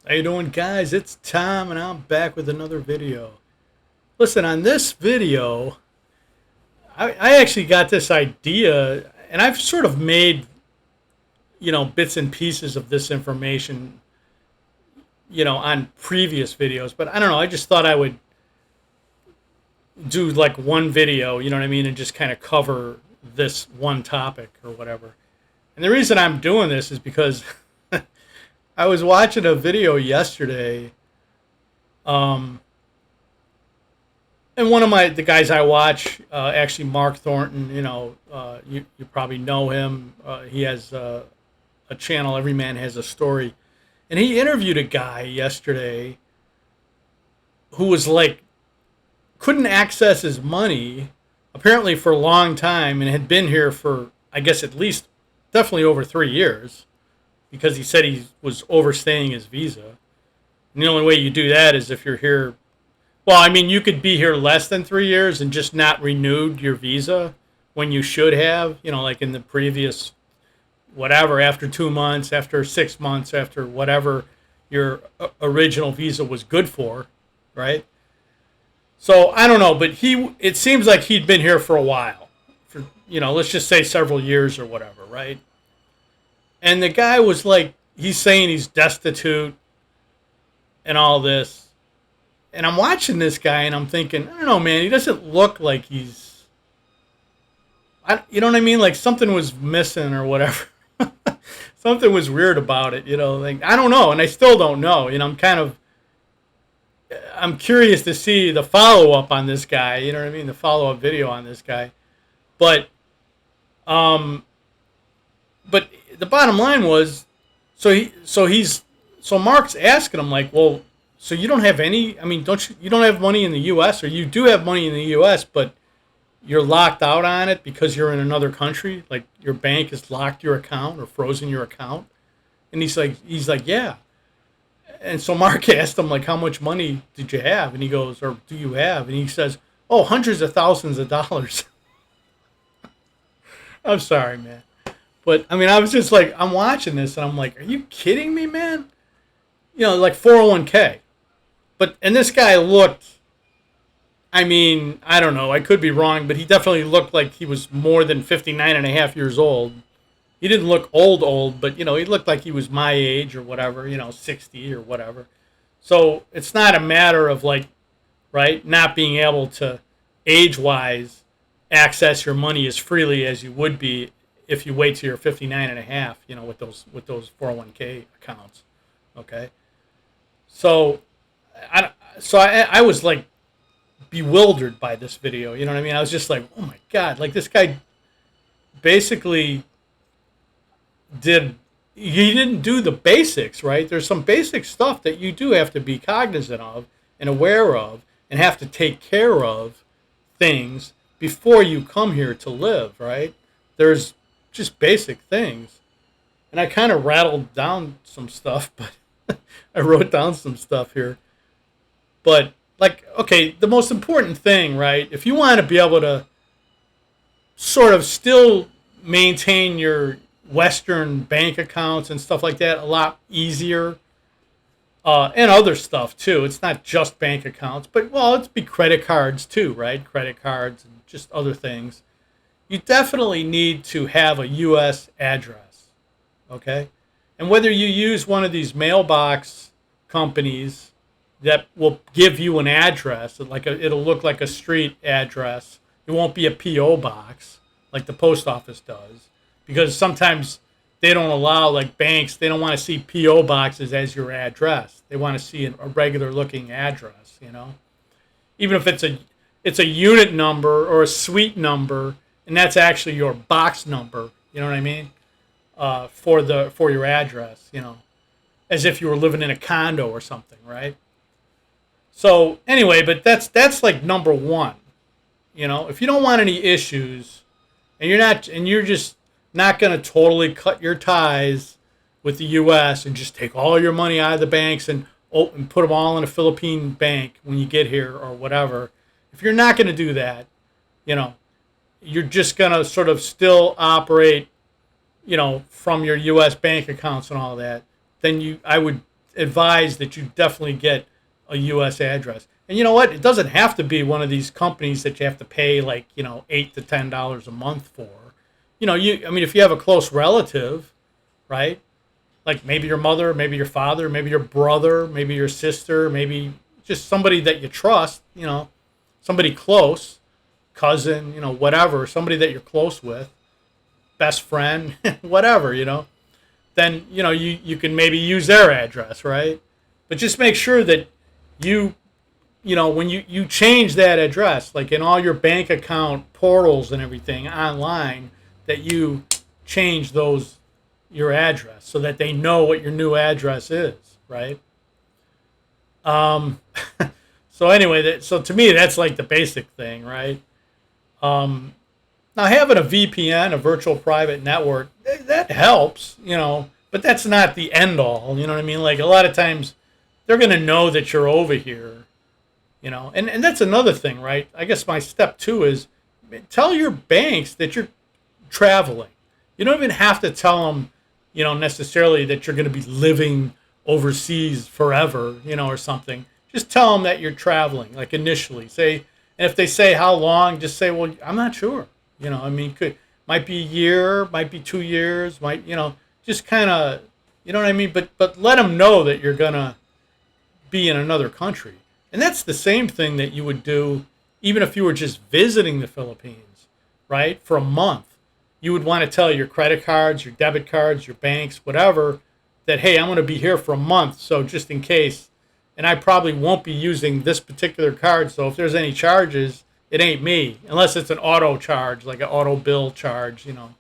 How you doing, guys? It's Tom, and I'm back with another video. Listen, on this video, I actually got this idea, and I've sort of made, bits and pieces of this information, on previous videos. But I don't know. I just thought I would do like one video, you know what I mean, and just kind of cover this one topic or whatever. And the reason I'm doing this is because I was watching a video yesterday. Um, and one of the guys I watch, actually Mark Thornton, you probably know him. He has a channel, Every Man Has a Story, and he interviewed a guy yesterday who was like couldn't access his money apparently for a long time and had been here for I guess at least definitely over 3 years because he said he was overstaying his visa. And the only way you do that is if you're here. Well, I mean, you could be here less than 3 years and just not renewed your visa when you should have, like in the previous whatever, after 2 months, after 6 months, after whatever your original visa was good for, right? So I don't know, but it seems like he'd been here for a while, for let's just say several years or whatever, right? And the guy was like, he's saying he's destitute and all this. And I'm watching this guy and I'm thinking, I don't know, man, he doesn't look like you know what I mean? Like something was missing or whatever. Something was weird about it, like, I don't know. And I still don't know, I'm curious to see the follow up on this guy, you know what I mean? The follow up video on this guy. But, um, but the bottom line was, so Mark's asking him like, well, so you don't have any? I mean, you don't have money in the U.S. or you do have money in the U.S. but you're locked out on it because you're in another country? Like your bank has locked your account or frozen your account? And he's like, yeah. And so Mark asked him like, how much money did you have? And he goes, or do you have? And he says, oh, hundreds of thousands of dollars. I'm sorry, man. But I mean, I was just like, I'm watching this and I'm like, are you kidding me, man? Like 401k. And this guy looked, I mean, I don't know, I could be wrong, but he definitely looked like he was more than 59 and a half years old. He didn't look old, but, he looked like he was my age or whatever, 60 or whatever. So it's not a matter of like, right, not being able to age-wise access your money as freely as you would be if you wait till you're 59 and a half, with those 401k accounts. Okay. So I was like bewildered by this video. You know what I mean? I was just like, oh my God, like this guy basically he didn't do the basics, right? There's some basic stuff that you do have to be cognizant of and aware of and have to take care of things before you come here to live, right? There's just basic things. And I kind of rattled down some stuff, but I wrote down some stuff here. But, like, okay, the most important thing, right? If you want to be able to sort of still maintain your Western bank accounts and stuff like that a lot easier, and other stuff, too. It's not just bank accounts, but, well, it'd be credit cards, too, right? Credit cards and just other things. You definitely need to have a U.S. address, okay? And whether you use one of these mailbox companies that will give you an address, it'll look like a street address. It won't be a P.O. box like the post office does, because sometimes they don't allow, like banks, they don't want to see P.O. boxes as your address. They want to see a regular looking address, even if it's a unit number or a suite number, and that's actually your box number. You know what I mean? For your address, as if you were living in a condo or something, right? So anyway, but that's like number one. If you don't want any issues, and you're just not going to totally cut your ties with the U.S. and just take all your money out of the banks and put them all in a Philippine bank when you get here or whatever. If you're not going to do that, you're just going to sort of still operate, from your U.S. bank accounts and all that, then I would advise that you definitely get a U.S. address. And you know what? It doesn't have to be one of these companies that you have to pay like, $8 to $10 a month for. I mean, if you have a close relative, right? Like maybe your mother, maybe your father, maybe your brother, maybe your sister, maybe just somebody that you trust, somebody close, cousin, whatever, somebody that you're close with, best friend, whatever, then, you can maybe use their address, right? But just make sure that when you change that address, like in all your bank account portals and everything online, that you change your address so that they know what your new address is, right? So anyway, so to me, that's like the basic thing, right? Now having a VPN, a virtual private network, that helps, but that's not the end all, you know what I mean? Like a lot of times they're going to know that you're over here, and that's another thing, right? I guess my step 2 is tell your banks that you're traveling. You don't even have to tell them, necessarily that you're going to be living overseas forever, or something. Just tell them that you're traveling, like initially. And if they say how long, just say, well, I'm not sure. I mean, might be a year, might be 2 years, just kind of, you know what I mean? But let them know that you're going to be in another country. And that's the same thing that you would do even if you were just visiting the Philippines, right? For a month. You would want to tell your credit cards, your debit cards, your banks, whatever, that, hey, I'm going to be here for a month, so just in case. And I probably won't be using this particular card, so if there's any charges, it ain't me, unless it's an auto charge, like an auto bill charge, You know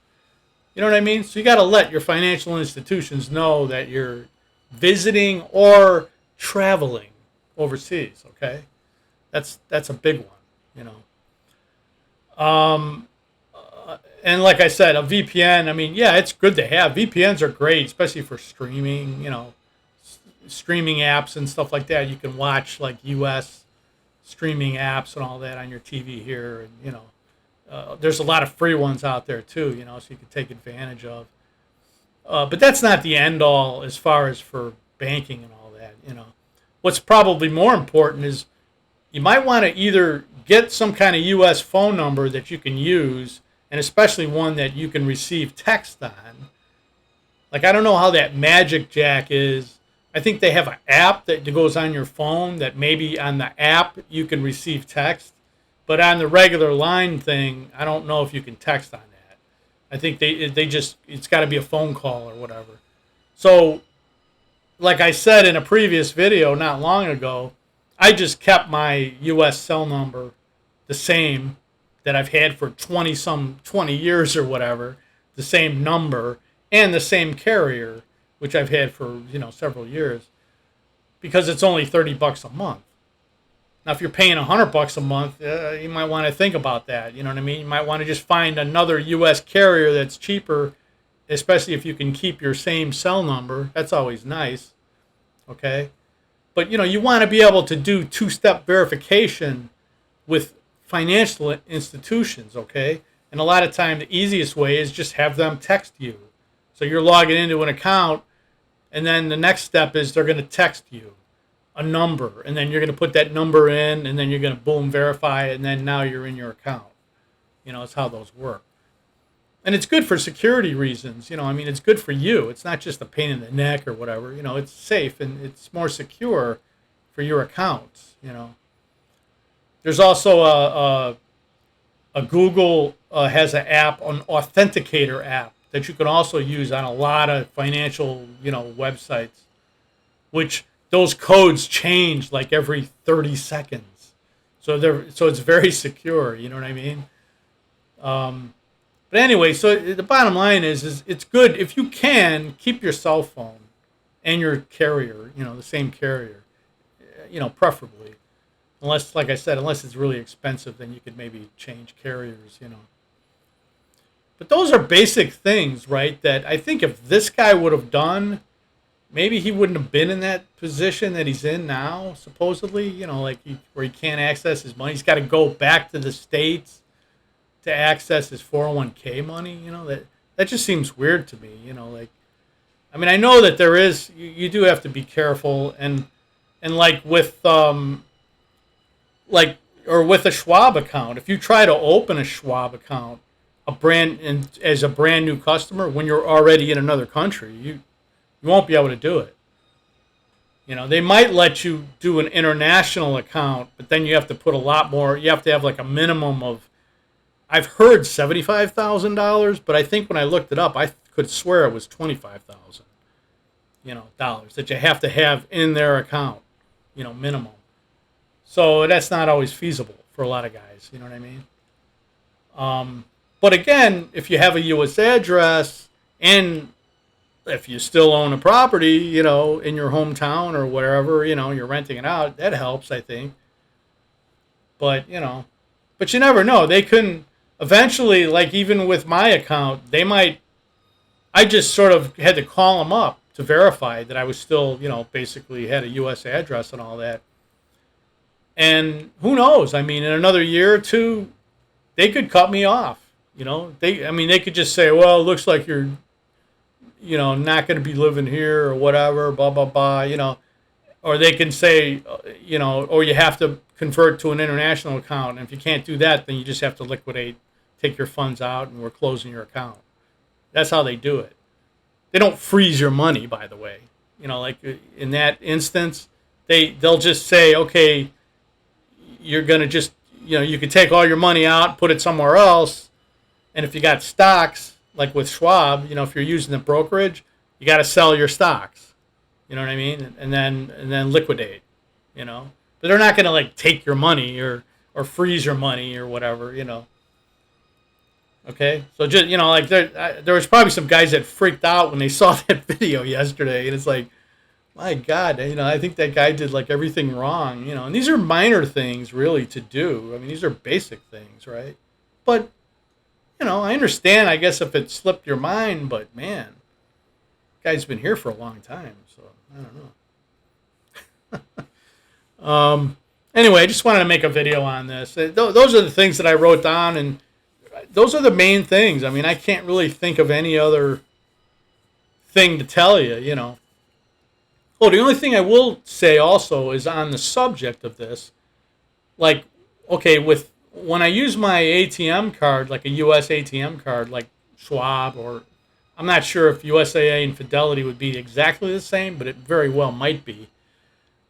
what I mean? So you got to let your financial institutions know that you're visiting or traveling overseas, okay? That's a big one, And like I said, a VPN, I mean, yeah, it's good to have. VPNs are great, especially for streaming, streaming apps and stuff like that. You can watch like U.S. streaming apps and all that on your TV here. And, there's a lot of free ones out there too, so you can take advantage of. But that's not the end all as far as for banking and all that, What's probably more important is you might want to either get some kind of U.S. phone number that you can use, and especially one that you can receive text on. Like, I don't know how that Magic Jack is. I think they have an app that goes on your phone that maybe on the app you can receive text. But on the regular line thing, I don't know if you can text on that. I think it's got to be a phone call or whatever. So, like I said in a previous video not long ago, I just kept my U.S. cell number the same that I've had for 20 years or whatever, the same number and the same carrier, which I've had for, several years, because it's only $30 a month. Now, if you're paying $100 a month, you might want to think about that. You know what I mean? You might want to just find another U.S. carrier that's cheaper, especially if you can keep your same cell number. That's always nice, okay? But, you want to be able to do two-step verification with financial institutions, okay? And a lot of time, the easiest way is just have them text you. So you're logging into an account, and then the next step is they're going to text you a number, and then you're going to put that number in, and then you're going to boom verify it, and then now you're in your account. It's how those work. And it's good for security reasons. I mean, it's good for you. It's not just a pain in the neck or whatever. It's safe and it's more secure for your accounts. There's also a Google has an app, an authenticator app that you can also use on a lot of financial, websites, which those codes change like every 30 seconds. So it's very secure, you know what I mean? But anyway, so the bottom line is it's good if you can keep your cell phone and your carrier, the same carrier, preferably. Unless, like I said, unless it's really expensive, then you could maybe change carriers, But those are basic things, right, that I think if this guy would have done, maybe he wouldn't have been in that position that he's in now, supposedly, where he can't access his money. He's got to go back to the States to access his 401k money, that just seems weird to me, I mean, I know that there is, you do have to be careful, and like with like or with a Schwab account, if you try to open a Schwab account, as a brand new customer when you're already in another country, you won't be able to do it. You know, they might let you do an international account, but then you have to put a lot more. You have to have like a minimum of, I've heard $75,000, but I think when I looked it up, I could swear it was 25,000. Dollars that you have to have in their account. Minimum. So that's not always feasible for a lot of guys. You know what I mean? But again, if you have a U.S. address and if you still own a property, in your hometown or wherever, you're renting it out, that helps, I think. But you never know. They couldn't eventually, like even with my account, they might. I just sort of had to call them up to verify that I was still, basically had a U.S. address and all that. And who knows? I mean, in another year or two, they could cut me off. They could just say, well, it looks like you're, not going to be living here or whatever, blah, blah, blah, Or they can say, or you have to convert to an international account. And if you can't do that, then you just have to liquidate, take your funds out, and we're closing your account. That's how they do it. They don't freeze your money, by the way. Like in that instance, they'll just say, okay, you're going to just, you can take all your money out, put it somewhere else. And if you got stocks, like with Schwab, if you're using the brokerage, you got to sell your stocks. You know what I mean? And then liquidate, But they're not going to like take your money or freeze your money or whatever, Okay, so just like there was probably some guys that freaked out when they saw that video yesterday, and it's like, my God, I think that guy did like everything wrong, And these are minor things really to do. I mean, these are basic things, right? But I understand. I guess if it slipped your mind, but man, the guy's been here for a long time, so I don't know. Anyway, I just wanted to make a video on this. Those are the things that I wrote down, and those are the main things. I mean, I can't really think of any other thing to tell you, Oh, the only thing I will say also is on the subject of this, like, okay, when I use my ATM card, like a U.S. ATM card, like Schwab, or I'm not sure if USAA and Fidelity would be exactly the same, but it very well might be.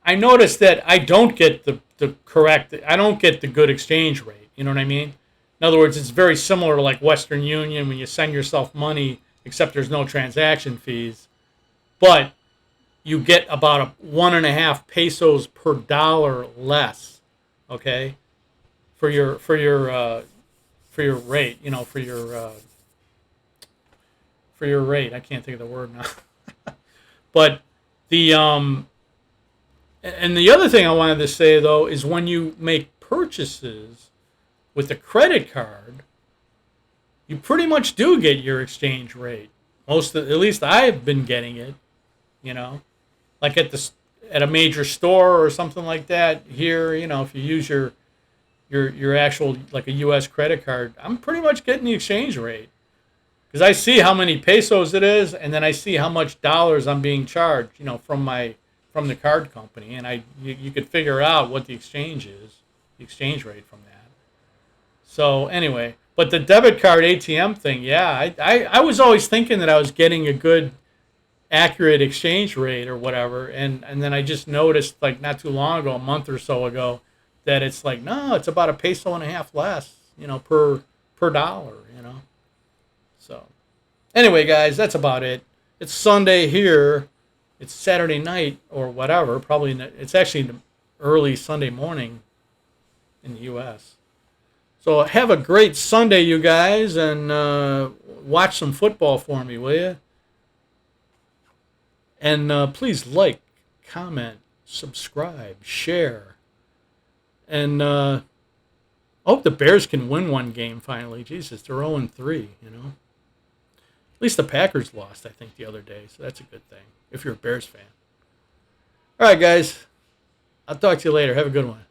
I noticed that I don't get I don't get the good exchange rate. You know what I mean? In other words, it's very similar to like Western Union when you send yourself money, except there's no transaction fees. But you get about 1.5 pesos per dollar less, okay, for your rate, for your rate. I can't think of the word now. But and the other thing I wanted to say though is when you make purchases with a credit card, you pretty much do get your exchange rate. At least I've been getting it, like at a major store or something like that. Here, if you use your actual like a U.S. credit card, I'm pretty much getting the exchange rate because I see how many pesos it is, and then I see how much dollars I'm being charged, from the card company, and you could figure out what the exchange rate from that. So anyway, but the debit card ATM thing, yeah, I was always thinking that I was getting a good, accurate exchange rate or whatever, and then I just noticed like not too long ago, a month or so ago, that it's like, no, it's about 1.5 pesos less, per dollar, So anyway, guys, that's about it. It's Sunday here. It's Saturday night or whatever. It's actually early Sunday morning in the U.S. So have a great Sunday, you guys, and watch some football for me, will you? And please like, comment, subscribe, share. And I hope the Bears can win one game finally. Jesus, they're 0-3, At least the Packers lost, I think, the other day, so that's a good thing, if you're a Bears fan. All right, guys. I'll talk to you later. Have a good one.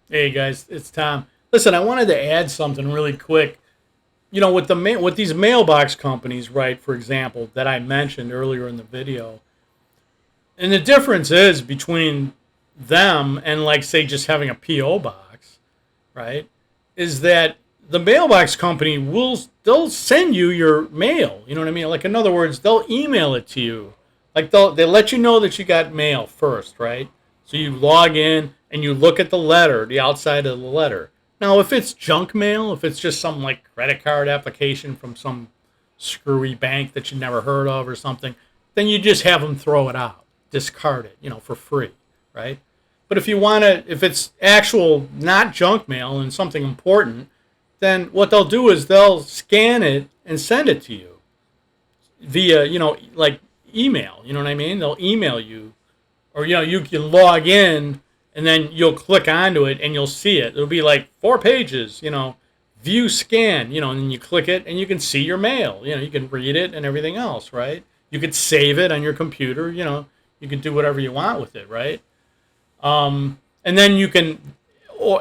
Hey, guys, it's Tom. Listen, I wanted to add something really quick. you know, with these mailbox companies, right? For example, that I mentioned earlier in the video, and the difference is between them and, like, say, just having a PO box, right? Is that the mailbox company they'll send you your mail. You know what I mean? Like, in other words, they'll email it to you. Like, they let you know that you got mail first, right? So you log in and you look at the letter, the outside of the letter. Now, if it's junk mail, if it's just some, like, credit card application from some screwy bank that you never heard of or something, then you just have them throw it out, discard it, you know, for free, right? But if you want to, if it's actual not junk mail and something important, then what they'll do is they'll scan it and send it to you via, you know, like email. You know what I mean? They'll email you, or, you know, you can log in and then you'll click onto it and you'll see it. It'll be like 4 pages, you know, view scan, you know, and then you click it and you can see your mail. You know, you can read it and everything else, right? You could save it on your computer, you know, you can do whatever you want with it, right? And then you can,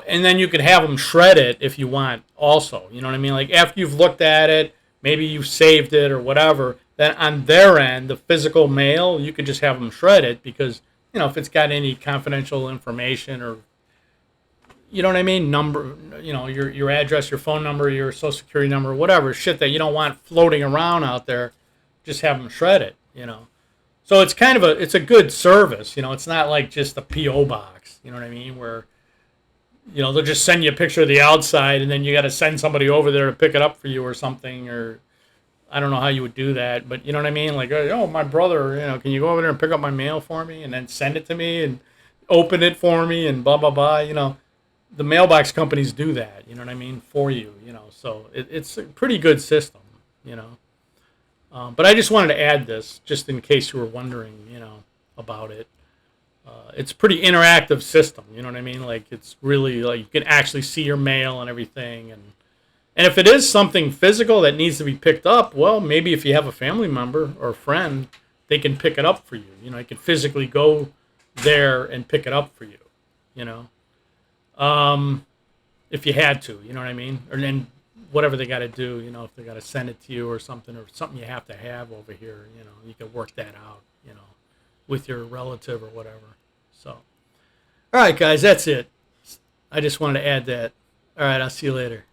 and then you can have them shred it if you want also. You know what I mean? Like, after you've looked at it, maybe you've saved it or whatever, then on their end, the physical mail, you could just have them shred it because, you know, if it's got any confidential information or, you know what I mean, number, you know, your address, your phone number, your social security number, whatever, shit that you don't want floating around out there, just have them shred it, you know. So it's kind of it's a good service, you know. It's not like just a PO box, you know what I mean, where, you know, they'll just send you a picture of the outside and then you got to send somebody over there to pick it up for you or something, or I don't know how you would do that, but you know what I mean? Like, oh, my brother, you know, can you go over there and pick up my mail for me and then send it to me and open it for me and blah, blah, blah, you know. The mailbox companies do that, you know what I mean, for you, you know. So it's a pretty good system, you know. But I just wanted to add this just in case you were wondering, you know, about it. It's a pretty interactive system, you know what I mean? Like, it's really, like, you can actually see your mail and everything. And if it is something physical that needs to be picked up, well, maybe if you have a family member or a friend, they can pick it up for you. You know, you can physically go there and pick it up for you, you know. If you had to, you know what I mean? Or then whatever they got to do, you know, if they got to send it to you or something you have to have over here, you know, you can work that out, you know, with your relative or whatever. So, all right, guys, that's it. I just wanted to add that. All right, I'll see you later.